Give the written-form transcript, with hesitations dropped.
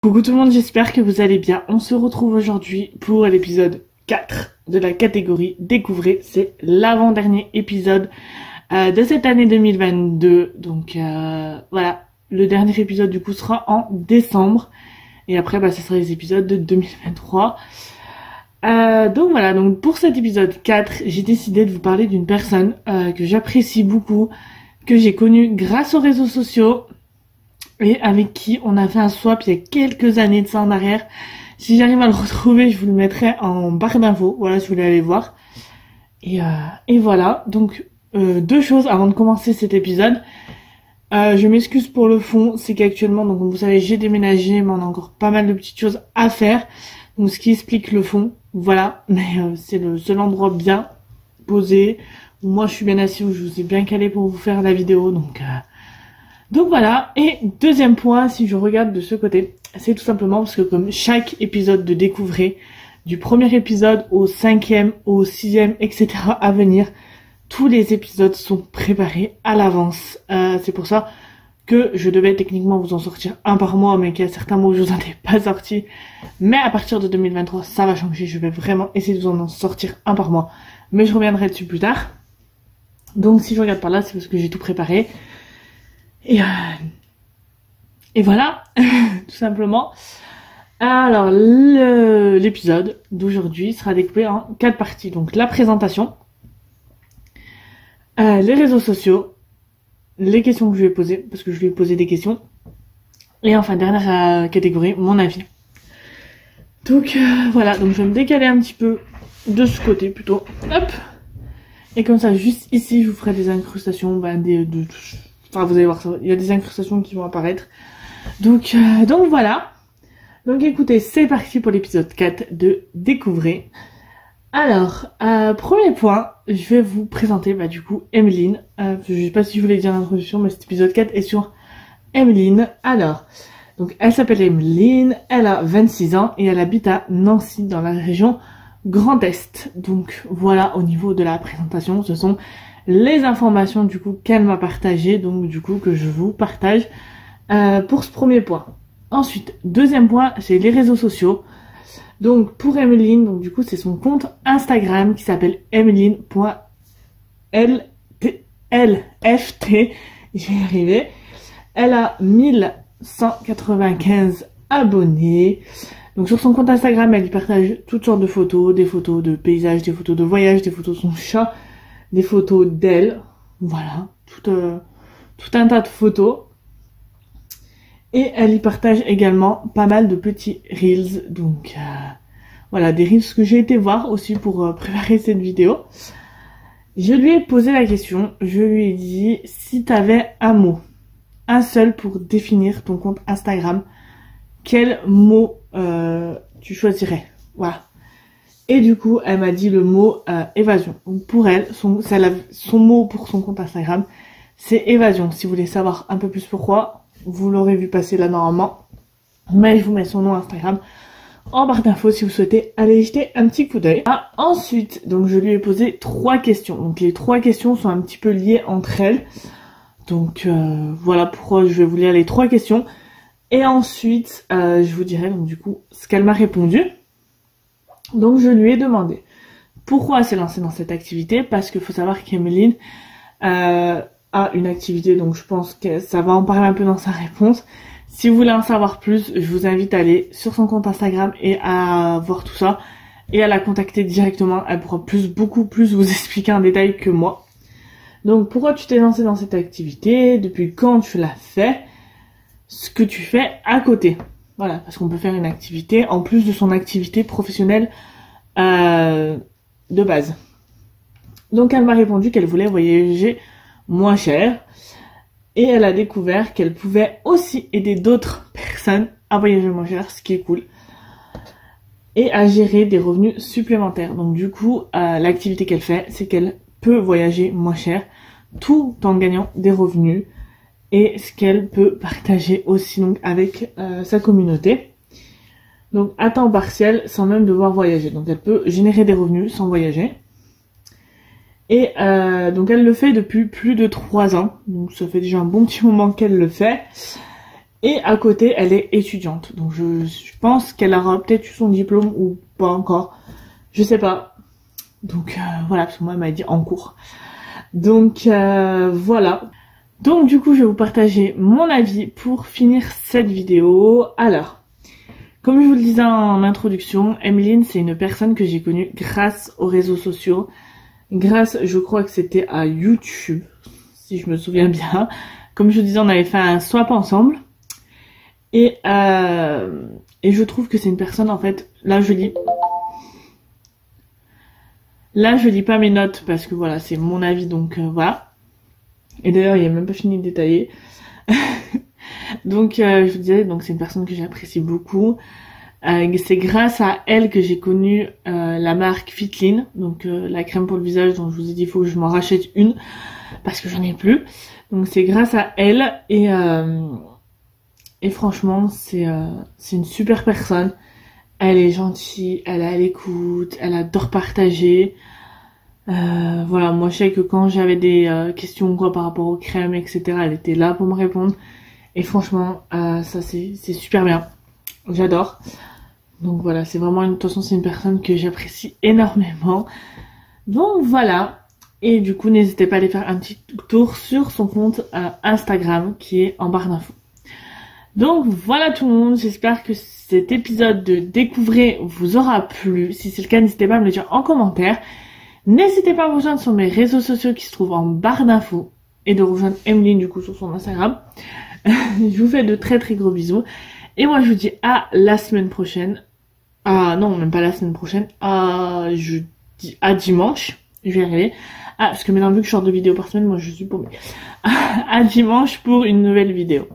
Coucou tout le monde, j'espère que vous allez bien. On se retrouve aujourd'hui pour l'épisode 4 de la catégorie Découvrez. C'est l'avant-dernier épisode de cette année 2022. Donc voilà, le dernier épisode du coup sera en décembre. Et après, ce sera les épisodes de 2023. Donc voilà, donc pour cet épisode 4, j'ai décidé de vous parler d'une personne que j'apprécie beaucoup, que j'ai connue grâce aux réseaux sociaux et avec qui on a fait un swap il y a quelques années de ça en arrière. Si j'arrive à le retrouver, je vous le mettrai en barre d'infos, voilà, si vous voulez aller voir. Et voilà, donc deux choses avant de commencer cet épisode. Je m'excuse pour le fond, c'est qu'actuellement, donc comme vous savez, j'ai déménagé, mais on a encore pas mal de petites choses à faire. Donc ce qui explique le fond, voilà, mais c'est le seul endroit bien posé, où moi je suis bien assis, où je vous ai bien calé pour vous faire la vidéo, donc voilà. Et deuxième point, si je regarde de ce côté, c'est tout simplement parce que comme chaque épisode de Découvrez, du premier épisode au 5e, au 6e, etc. à venir, tous les épisodes sont préparés à l'avance. C'est pour ça que je devais techniquement vous en sortir un par mois, mais qu'il y a certains mois où je vous en ai pas sorti. Mais à partir de 2023, ça va changer. Je vais vraiment essayer de vous en sortir un par mois. Mais je reviendrai dessus plus tard. Donc si je regarde par là, c'est parce que j'ai tout préparé. Et voilà, tout simplement. Alors, l'épisode d'aujourd'hui sera découpé en 4 parties. Donc, la présentation, les réseaux sociaux, les questions que je lui ai posées, parce que je lui ai posé des questions. Et enfin, dernière catégorie, mon avis. Donc, voilà. Donc, je vais me décaler un petit peu de ce côté, plutôt. Hop. Et comme ça, juste ici, je vous ferai des incrustations, enfin, vous allez voir ça, il y a des incrustations qui vont apparaître. Donc voilà. Donc écoutez, c'est parti pour l'épisode 4 de Découvrez. Alors, premier point, je vais vous présenter du coup Emeline. Je sais pas si je voulais dire l'introduction, mais cet épisode 4 est sur Emeline. Alors, donc elle s'appelle Emeline, elle a 26 ans et elle habite à Nancy dans la région Grand Est. Donc voilà, au niveau de la présentation, ce sont les informations du coup qu'elle m'a partagées, donc du coup que je vous partage pour ce premier point. Ensuite, deuxième point, c'est les réseaux sociaux. Donc pour Emeline, donc du coup c'est son compte Instagram qui s'appelle emeline.lft, j'y ai arrivé. Elle a 1195 abonnés. Donc sur son compte Instagram, elle y partage toutes sortes de photos, des photos de paysages, des photos de voyages, des photos de son chat, des photos d'elle, voilà, tout un tas de photos. Et elle y partage également pas mal de petits reels, donc voilà, des reels que j'ai été voir aussi pour préparer cette vidéo. Je lui ai posé la question, je lui ai dit, si tu avais un mot, un seul pour définir ton compte Instagram, quel mot tu choisirais? Voilà. Et du coup, elle m'a dit le mot évasion. Donc pour elle, son mot pour son compte Instagram, c'est évasion. Si vous voulez savoir un peu plus pourquoi, vous l'aurez vu passer là normalement. Mais je vous mets son nom Instagram en barre d'infos si vous souhaitez aller jeter un petit coup d'œil. Ensuite, donc je lui ai posé 3 questions. Donc les 3 questions sont un petit peu liées entre elles. Donc voilà pourquoi je vais vous lire les 3 questions. Et ensuite, je vous dirai donc du coup ce qu'elle m'a répondu. Donc je lui ai demandé pourquoi elle s'est lancée dans cette activité, parce qu'il faut savoir qu'Emeline a une activité, donc je pense que ça va en parler un peu dans sa réponse. Si vous voulez en savoir plus, je vous invite à aller sur son compte Instagram et à voir tout ça et à la contacter directement. Elle pourra beaucoup plus vous expliquer en détail que moi. Donc pourquoi tu t'es lancée dans cette activité, depuis quand tu l'as fait, ce que tu fais à côté. Voilà, parce qu'on peut faire une activité en plus de son activité professionnelle de base. Donc elle m'a répondu qu'elle voulait voyager moins cher et elle a découvert qu'elle pouvait aussi aider d'autres personnes à voyager moins cher, ce qui est cool, et à gérer des revenus supplémentaires. Donc du coup, l'activité qu'elle fait, c'est qu'elle peut voyager moins cher tout en gagnant des revenus, et ce qu'elle peut partager aussi donc avec sa communauté. Donc à temps partiel sans même devoir voyager. Donc elle peut générer des revenus sans voyager. Et donc elle le fait depuis plus de 3 ans. Donc ça fait déjà un bon petit moment qu'elle le fait. Et à côté, elle est étudiante. Donc je pense qu'elle aura peut-être eu son diplôme ou pas encore. Je sais pas. Donc voilà, parce que moi, elle m'a dit en cours. Donc voilà. Donc du coup, je vais vous partager mon avis pour finir cette vidéo. Alors, comme je vous le disais en introduction, Emeline, c'est une personne que j'ai connue grâce aux réseaux sociaux. Grâce, je crois que c'était à YouTube, si je me souviens bien. Comme je vous disais, on avait fait un swap ensemble. Et je trouve que c'est une personne, en fait, là je lis pas mes notes parce que voilà, c'est mon avis, donc voilà. Et d'ailleurs, il n'est même pas fini de détailler. Donc je vous disais, donc c'est une personne que j'apprécie beaucoup. C'est grâce à elle que j'ai connu la marque Fitline, donc la crème pour le visage dont je vous ai dit il faut que je m'en rachète une parce que j'en ai plus. Donc c'est grâce à elle et franchement c'est une super personne. Elle est gentille, elle est à l'écoute, elle adore partager. Voilà, moi je sais que quand j'avais des questions quoi par rapport aux crèmes etc, elle était là pour me répondre. Et franchement ça c'est super bien. J'adore. Donc voilà, c'est vraiment de toute façon c'est une personne que j'apprécie énormément. Donc voilà. Et du coup n'hésitez pas à aller faire un petit tour sur son compte Instagram qui est en barre d'infos. Donc voilà tout le monde, j'espère que cet épisode de Découvrez vous aura plu. Si c'est le cas, n'hésitez pas à me le dire en commentaire. N'hésitez pas à me rejoindre sur mes réseaux sociaux qui se trouvent en barre d'infos et de rejoindre Emeline du coup sur son Instagram. Je vous fais de très très gros bisous. Et moi je vous dis à la semaine prochaine. Ah non, même pas la semaine prochaine. À dimanche. Je vais y arriver. Ah, parce que maintenant vu que je sors de vidéos par semaine, moi je suis paumée. À dimanche pour une nouvelle vidéo.